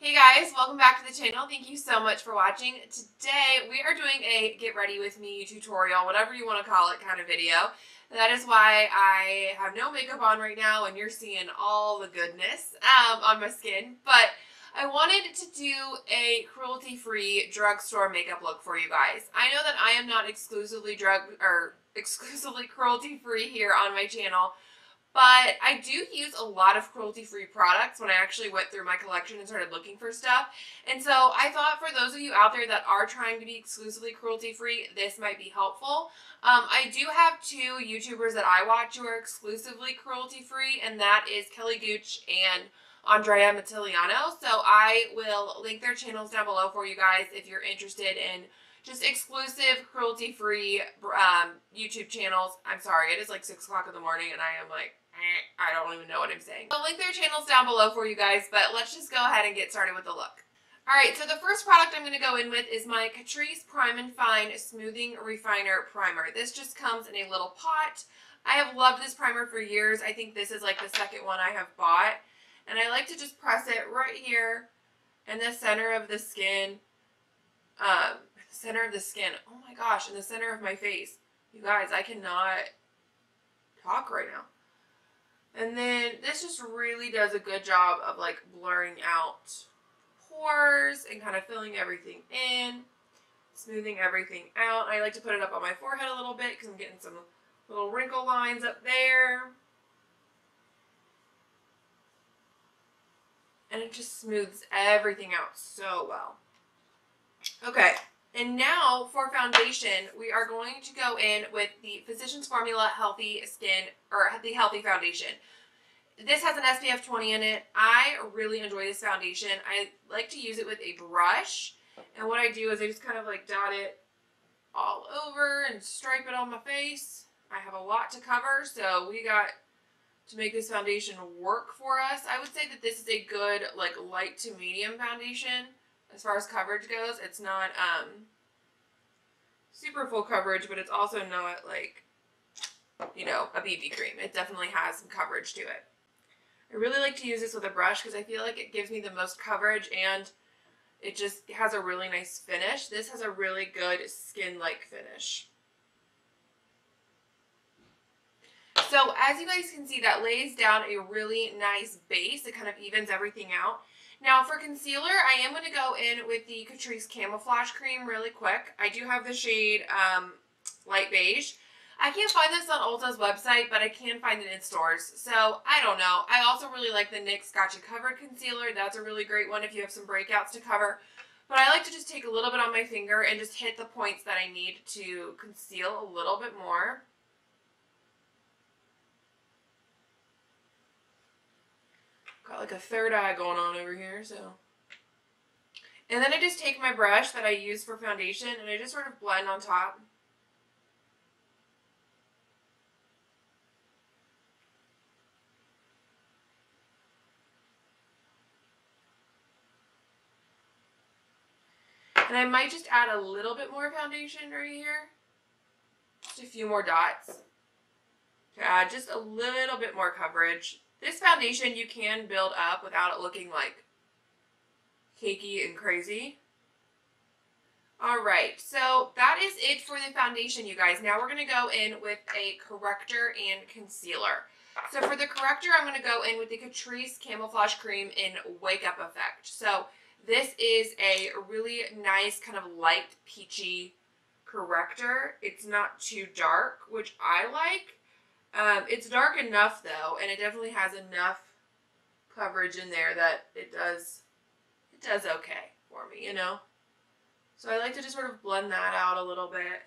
Hey guys, welcome back to the channel. Thank you so much for watching. Today we are doing a get ready with me tutorial, whatever you want to call it, kind of video. That is why I have no makeup on right now and you're seeing all the goodness on my skin. But I wanted to do a cruelty-free drugstore makeup look for you guys. I know that I am not exclusively cruelty-free here on my channel. But I do use a lot of cruelty-free products when I actually went through my collection and started looking for stuff. And so I thought for those of you out there that are trying to be exclusively cruelty-free, this might be helpful. I do have two YouTubers that I watch who are exclusively cruelty-free, and that is Kelly Gooch and Andrea. So I will link their channels down below for you guys if you're interested in just exclusive cruelty-free YouTube channels. I'm sorry, it is like 6 o'clock in the morning and I am like, I don't even know what I'm saying. I'll link their channels down below for you guys, but let's just go ahead and get started with the look. Alright, so the first product I'm going to go in with is my Catrice Prime and Fine Smoothing Refiner Primer. This just comes in a little pot. I have loved this primer for years. I think this is like the second one I have bought. And I like to just press it right here in the center of the skin. Oh my gosh, in the center of my face. You guys, I cannot talk right now. And then this just really does a good job of like blurring out pores and kind of filling everything in, smoothing everything out. I like to put it up on my forehead a little bit because I'm getting some little wrinkle lines up there. And it just smooths everything out so well. Okay. And now for foundation, we are going to go in with the Physicians Formula Healthy Skin, or the Healthy Foundation. This has an SPF 20 in it. I really enjoy this foundation. I like to use it with a brush. And what I do is I just kind of like dot it all over and stripe it on my face. I have a lot to cover, so we got to make this foundation work for us. I would say that this is a good like light to medium foundation. As far as coverage goes, it's not super full coverage, but it's also not like, you know, a BB cream. It definitely has some coverage to it. I really like to use this with a brush because I feel like it gives me the most coverage and it just has a really nice finish. This has a really good skin-like finish. So as you guys can see, that lays down a really nice base. It kind of evens everything out. Now for concealer, I am going to go in with the Catrice Camouflage Cream really quick. I do have the shade Light Beige. I can't find this on Ulta's website, but I can find it in stores. So I don't know. I also really like the NYX Gotcha Covered Concealer. That's a really great one if you have some breakouts to cover. But I like to just take a little bit on my finger and just hit the points that I need to conceal a little bit more. Got like a third eye going on over here, so. And then I just take my brush that I use for foundation and I just sort of blend on top. And I might just add a little bit more foundation right here. Just a few more dots to add just a little bit more coverage. This foundation you can build up without it looking like cakey and crazy. Alright, so that is it for the foundation, you guys. Now we're going to go in with a corrector and concealer. So for the corrector, I'm going to go in with the Catrice Camouflage Cream in Wake Up Effect. So this is a really nice kind of light peachy corrector. It's not too dark, which I like. It's dark enough though, and it definitely has enough coverage in there that it does okay for me, you know. So I like to just sort of blend that out a little bit.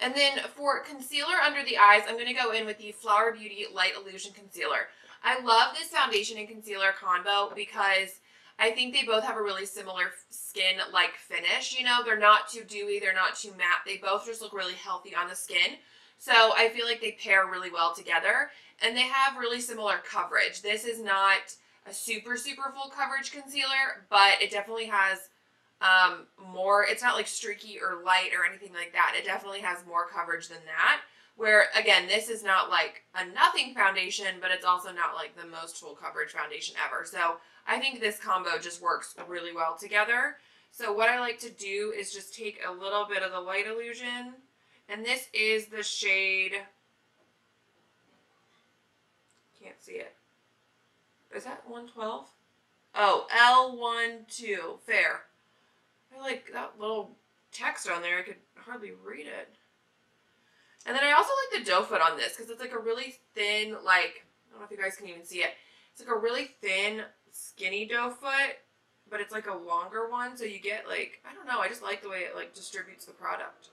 And then for concealer under the eyes, I'm going to go in with the Flower Beauty Light Illusion Concealer. I love this foundation and concealer combo because I think they both have a really similar skin-like finish. You know, they're not too dewy, they're not too matte. They both just look really healthy on the skin. So I feel like they pair really well together, and they have really similar coverage. This is not a super full coverage concealer, but it definitely has more. It's not like streaky or light or anything like that. It definitely has more coverage than that. Where, again, this is not like a nothing foundation, but it's also not like the most full coverage foundation ever. So I think this combo just works really well together. So what I like to do is just take a little bit of the Light Illusion, and this is the shade, can't see it. Is that 112? Oh, L12, fair. I like that little text on there. I could hardly read it. And then I also like the doe foot on this because it's like a really thin, like, I don't know if you guys can even see it. It's like a really thin, skinny doe foot, but it's like a longer one. So you get like, I don't know, I just like the way it like distributes the product.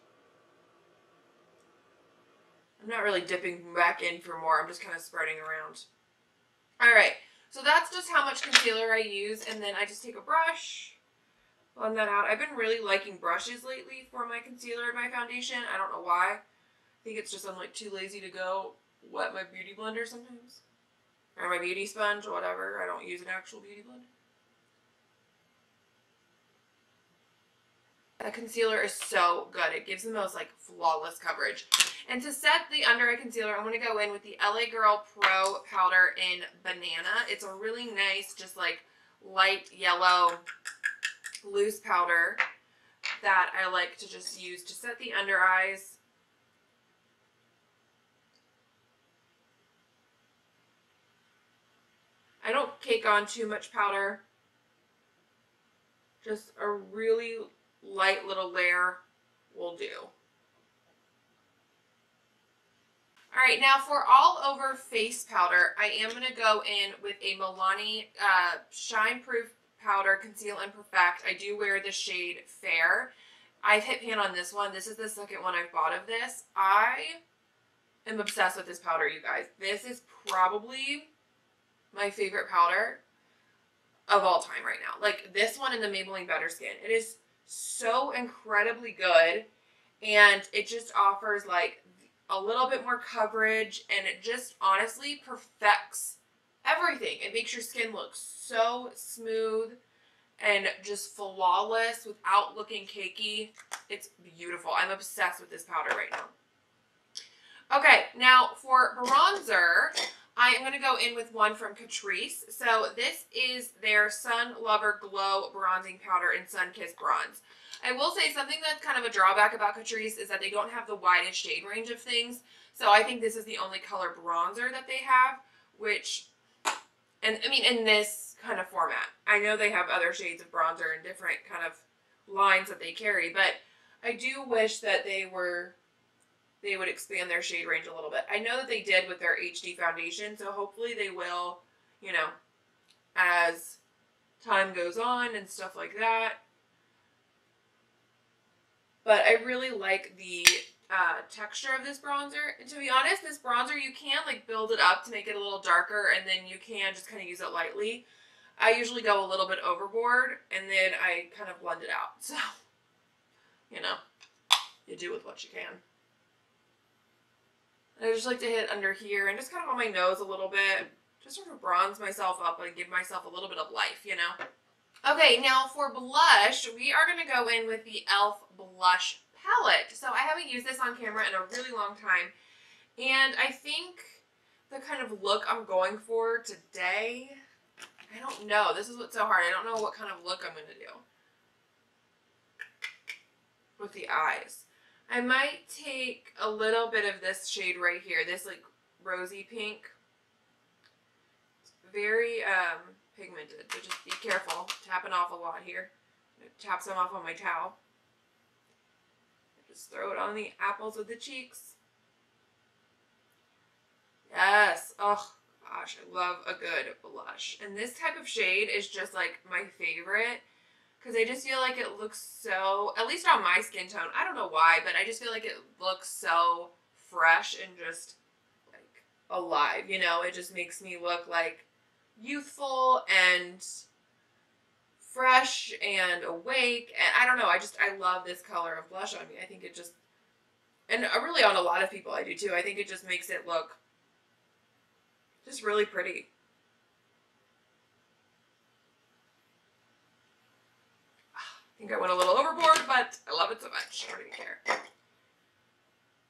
I'm not really dipping back in for more. I'm just kind of spreading around. All right, so that's just how much concealer I use. And then I just take a brush, blend that out. I've been really liking brushes lately for my concealer and my foundation. I don't know why. I think it's just I'm like too lazy to go wet my beauty blender sometimes. Or my beauty sponge or whatever. I don't use an actual beauty blender. That concealer is so good. It gives the most like flawless coverage. And to set the under eye concealer, I'm going to go in with the LA Girl Pro powder in Banana. It's a really nice, just like light yellow loose powder that I like to just use to set the under eyes. I don't cake on too much powder. Just a really light little layer will do. Alright, now for all over face powder, I am going to go in with a Milani Shine Proof Powder Conceal and Perfect. I do wear the shade Fair. I've hit pan on this one. This is the second one I've bought of this. I am obsessed with this powder, you guys. This is probably my favorite powder of all time right now. Like this one and the Maybelline Better Skin. It is so incredibly good, and it just offers like a little bit more coverage, and it just honestly perfects everything. It makes your skin look so smooth and just flawless without looking cakey. It's beautiful. I'm obsessed with this powder right now. Okay, now for bronzer, I am going to go in with one from Catrice. So this is their Sun Lover Glow Bronzing Powder in Sun Kiss Bronze. I will say something that's kind of a drawback about Catrice is that they don't have the widest shade range of things. So I think this is the only color bronzer that they have, which, and I mean in this kind of format. I know they have other shades of bronzer and different kind of lines that they carry, but I do wish that they would expand their shade range a little bit. I know that they did with their HD foundation, so hopefully they will, you know, as time goes on and stuff like that. But I really like the texture of this bronzer. And to be honest, this bronzer, you can like build it up to make it a little darker, and then you can just kind of use it lightly. I usually go a little bit overboard, and then I kind of blend it out. So, you know, you do with what you can. And I just like to hit under here and just kind of on my nose a little bit, just sort of bronze myself up and give myself a little bit of life, you know. Okay, now for blush, we are going to go in with the e.l.f. Blush Palette. So I haven't used this on camera in a really long time, and I think the kind of look I'm going for today, I don't know. This is what's so hard. I don't know what kind of look I'm going to do with the eyes. I might take a little bit of this shade right here, this like rosy pink. It's very pigmented, so just be careful. Tapping off a lot here. I'm going to tap some off on my towel. Just throw it on the apples of the cheeks. Yes. Oh gosh, I love a good blush. And this type of shade is just like my favorite, because I just feel like it looks so, at least on my skin tone, I don't know why, but I just feel like it looks so fresh and just like alive, you know? It just makes me look like youthful and fresh and awake, and I don't know, I love this color of blush on me. I think it just, and really on a lot of people I do too, I think it just makes it look just really pretty. I think I went a little overboard, but I love it so much. I don't even care.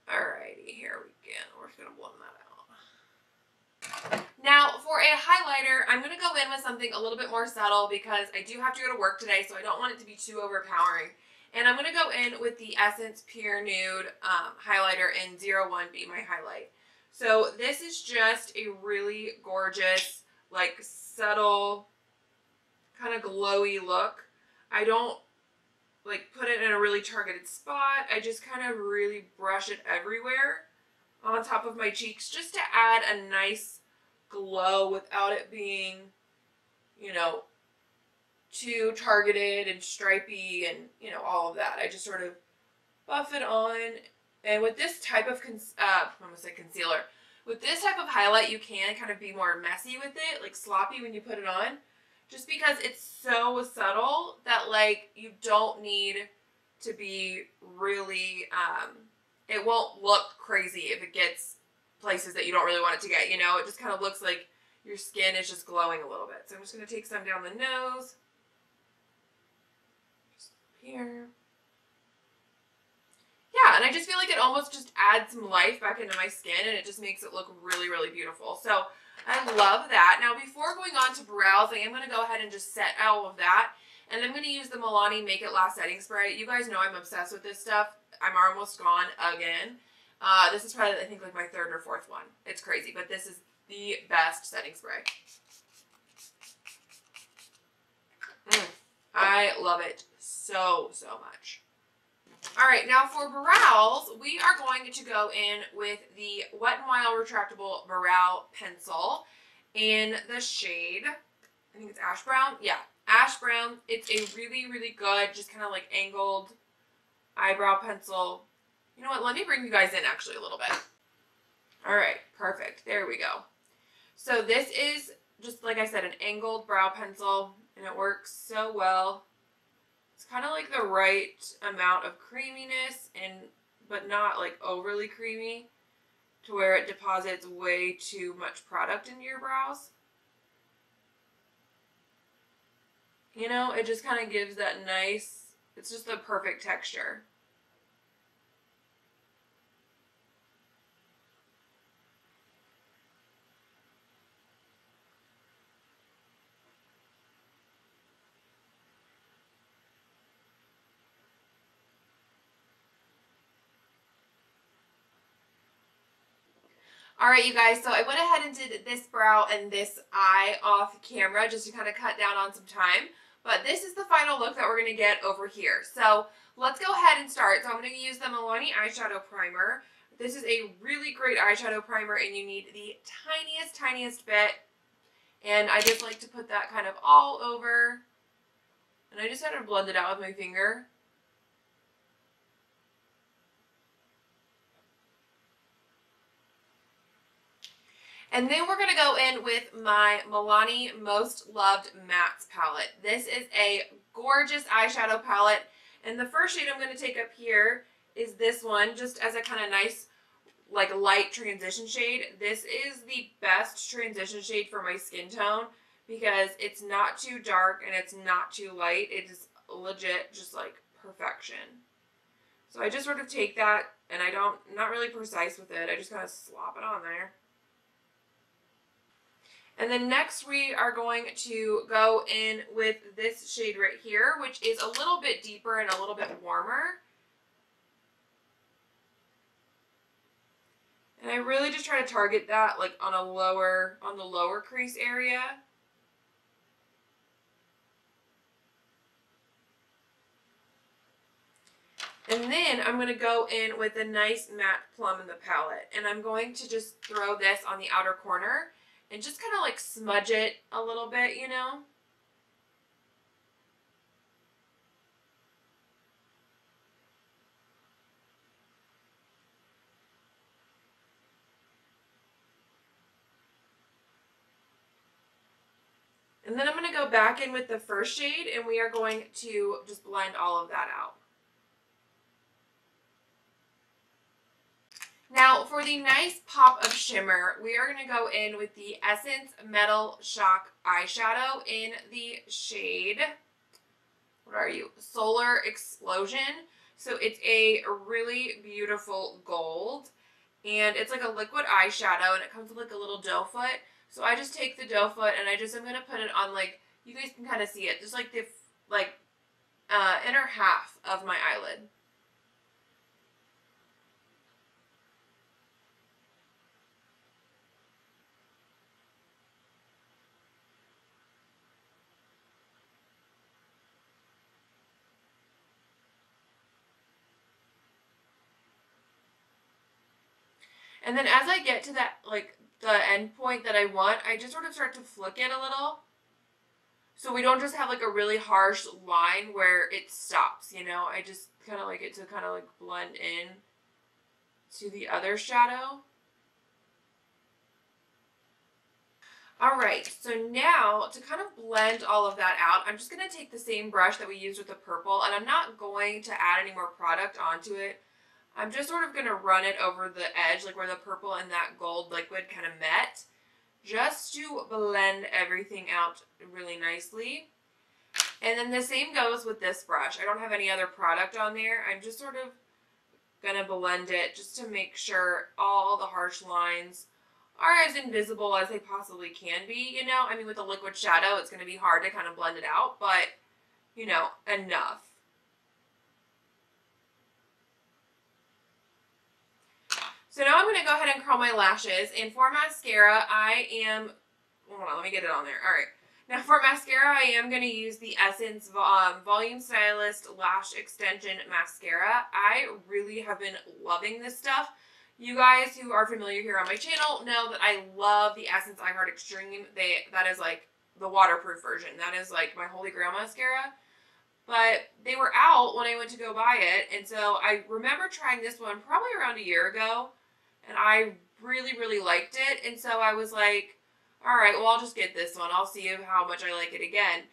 Alrighty, here we go. We're just going to blend that out. Now, for a highlighter, I'm going to go in with something a little bit more subtle because I do have to go to work today, so I don't want it to be too overpowering. And I'm going to go in with the Essence Pure Nude highlighter in 01 Be My Highlight. So this is just a really gorgeous, like subtle, kind of glowy look. I don't like put it in a really targeted spot. I just kind of really brush it everywhere on top of my cheeks just to add a nice glow without it being, you know, too targeted and stripy and, you know, all of that. I just sort of buff it on. And with this type of, I'm going to say concealer. With this type of highlight, you can kind of be more messy with it, like sloppy when you put it on. Just because it's so subtle that, like, you don't need to be really, it won't look crazy if it gets places that you don't really want it to get, you know? It just kind of looks like your skin is just glowing a little bit. So I'm just going to take some down the nose. Just here. Yeah, and I just feel like it almost just adds some life back into my skin, and it just makes it look really, really beautiful. So I love that. Now, before going on to brows, I am going to go ahead and just set all of that. And I'm going to use the Milani Make It Last Setting Spray. You guys know I'm obsessed with this stuff. I'm almost gone again. This is probably, I think, like my third or fourth one. It's crazy, but this is the best setting spray. I love it so, so much. Alright, now for brows, we are going to go in with the Wet n Wild Retractable Brow Pencil in the shade, I think it's Ash Brown. Yeah, Ash Brown. It's a really, really good, just kind of like angled eyebrow pencil. You know what, let me bring you guys in actually a little bit. Alright, perfect. There we go. So this is, just like I said, an angled brow pencil, and it works so well. It's kind of like the right amount of creaminess, but not like overly creamy to where it deposits way too much product into your brows. You know, it just kind of gives that nice, it's just the perfect texture. Alright, you guys, so I went ahead and did this brow and this eye off camera just to kind of cut down on some time. But this is the final look that we're going to get over here. So let's go ahead and start. So I'm going to use the Milani Eyeshadow Primer. This is a really great eyeshadow primer, and you need the tiniest, tiniest bit. And I just like to put that kind of all over. And I just had to blend it out with my finger. And then we're going to go in with my Milani Most Loved Mattes palette. This is a gorgeous eyeshadow palette. And the first shade I'm going to take up here is this one, just as a kind of nice, like light transition shade. This is the best transition shade for my skin tone because it's not too dark and it's not too light. It is legit just like perfection. So I just sort of take that, and not really precise with it. I just kind of slop it on there. And then next we are going to go in with this shade right here, which is a little bit deeper and a little bit warmer. And I really just try to target that like on the lower crease area. And then I'm going to go in with a nice matte plum in the palette. And I'm going to just throw this on the outer corner and just kind of like smudge it a little bit, you know. And then I'm going to go back in with the first shade, and we are going to just blend all of that out. Now, for the nice pop of shimmer, we are going to go in with the Essence Metal Shock Eyeshadow in the shade, what are you? Solar Explosion. So it's a really beautiful gold, and it's like a liquid eyeshadow, and it comes with like a little doe foot. So I just take the doe foot and I'm going to put it on, like, you guys can kind of see it, just like the, like, inner half of my eyelid. And then as I get to that, like, the end point that I want, I just sort of start to flick it a little. So we don't just have, like, a really harsh line where it stops, you know? I just kind of like it to kind of, like, blend in to the other shadow. Alright, so now to kind of blend all of that out, I'm just going to take the same brush that we used with the purple, and I'm not going to add any more product onto it. I'm just sort of going to run it over the edge, like where the purple and that gold liquid kind of met, just to blend everything out really nicely. And then the same goes with this brush. I don't have any other product on there. I'm just sort of going to blend it just to make sure all the harsh lines are as invisible as they possibly can be, you know? I mean, with a liquid shadow, it's going to be hard to kind of blend it out, but, you know, enough. So now I'm going to go ahead and curl my lashes, and for mascara, hold on, let me get it on there. All right. Now for mascara, I am going to use the Essence Volume Stylist Lash Extension Mascara. I really have been loving this stuff. You guys who are familiar here on my channel know that I love the Essence I Heart Extreme. That is like the waterproof version. That is like my holy grail mascara. But they were out when I went to go buy it, and so I remember trying this one probably around a year ago, and I really, really liked it, and so I was like, alright, well, I'll just get this one. I'll see how much I like it again.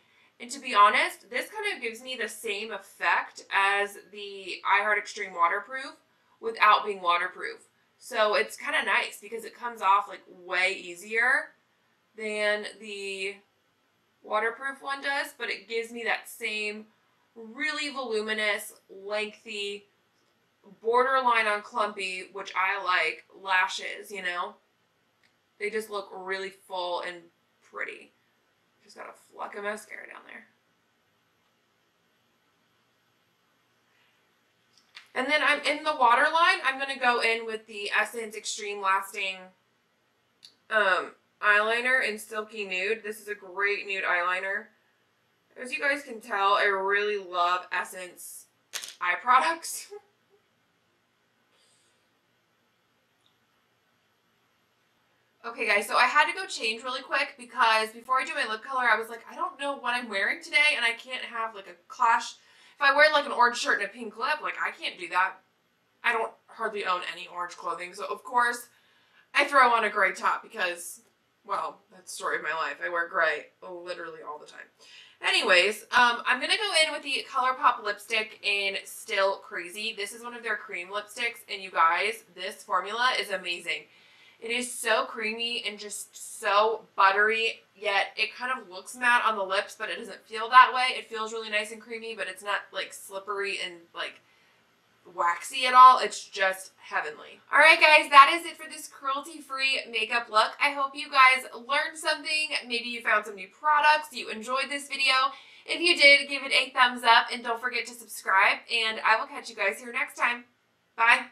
And to be honest, this kind of gives me the same effect as the I Heart Extreme Waterproof without being waterproof. So it's kind of nice because it comes off like way easier than the waterproof one does, but it gives me that same really voluminous, lengthy, borderline on clumpy, which I like, lashes, you know? They just look really full and pretty. Just got a fleck of mascara down there. And then I'm in the waterline. I'm going to go in with the Essence Extreme Lasting eyeliner in Silky Nude. This is a great nude eyeliner. As you guys can tell, I really love Essence eye products. Okay guys, so I had to go change really quick because before I do my lip color, I was like, I don't know what I'm wearing today, and I can't have like a clash. If I wear like an orange shirt and a pink lip, like I can't do that. I don't hardly own any orange clothing, so of course I throw on a gray top because, well, that's the story of my life. I wear gray literally all the time. Anyways, I'm going to go in with the ColourPop lipstick in Still Crazy. This is one of their cream lipsticks, and you guys, this formula is amazing. It is so creamy and just so buttery, yet it kind of looks matte on the lips, but it doesn't feel that way. It feels really nice and creamy, but it's not like slippery and like waxy at all. It's just heavenly. Alright guys, that is it for this cruelty-free makeup look. I hope you guys learned something. Maybe you found some new products. You enjoyed this video. If you did, give it a thumbs up and don't forget to subscribe, and I will catch you guys here next time. Bye!